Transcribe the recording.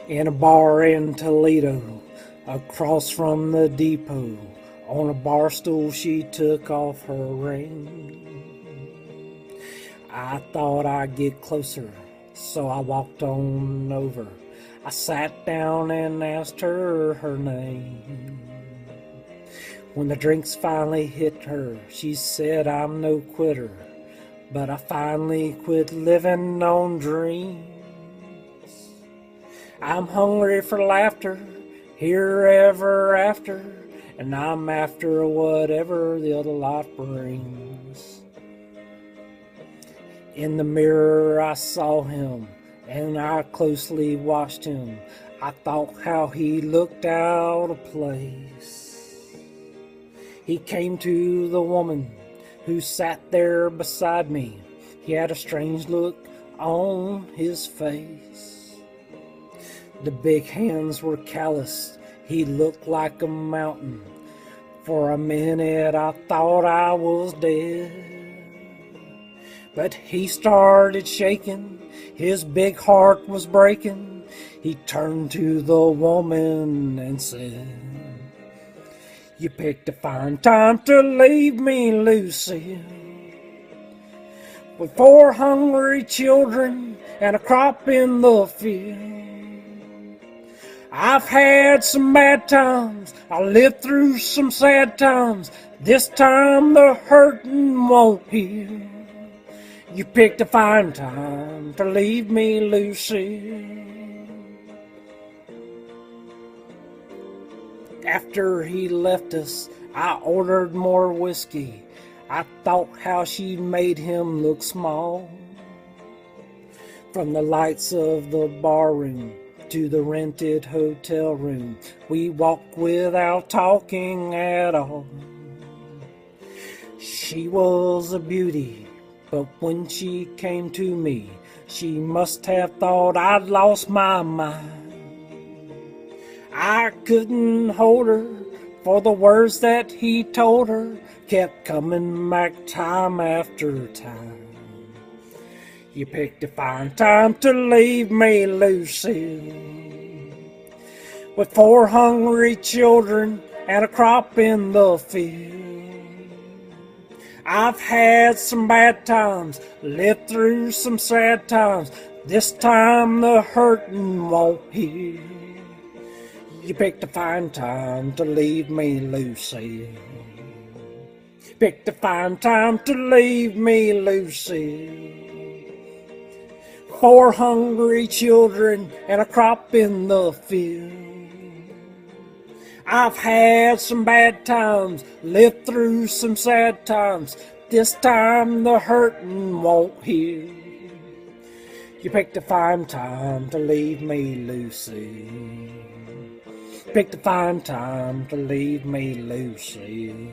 in a bar in Toledo, across from the depot. On a bar stool she took off her ring. I thought I'd get closer, so I walked on over. I sat down and asked her her name. When the drinks finally hit her, she said, I'm no quitter, but I finally quit living on dreams. I'm hungry for laughter, here ever after, and I'm after whatever the other life brings. In the mirror I saw him, and I closely watched him. I thought how he looked out of place. He came to the woman who sat there beside me. He had a strange look on his face. The big hands were calloused. He looked like a mountain. For a minute I thought I was dead. But he started shaking. His big heart was breaking. He turned to the woman and said, you picked a fine time to leave me, Lucille, with 4 hungry children and a crop in the field. I've had some bad times, I lived through some sad times. This time the hurting won't heal. You picked a fine time to leave me, Lucille. After he left us, I ordered more whiskey. I thought how she made him look small. From the lights of the bar room to the rented hotel room, we walked without talking at all. She was a beauty, but when she came to me, she must have thought I'd lost my mind. I couldn't hold her, for the words that he told her kept coming back time after time. You picked a fine time to leave me, Lucille, with 4 hungry children and a crop in the field. I've had some bad times, lived through some sad times. This time the hurting won't heal. You picked a fine time to leave me, Lucille. Picked a fine time to leave me, Lucille. 4 hungry children and a crop in the field. I've had some bad times, lived through some sad times. This time the hurting won't heal. You picked a fine time to leave me, Lucille. Picked a fine time to leave me, Lucille.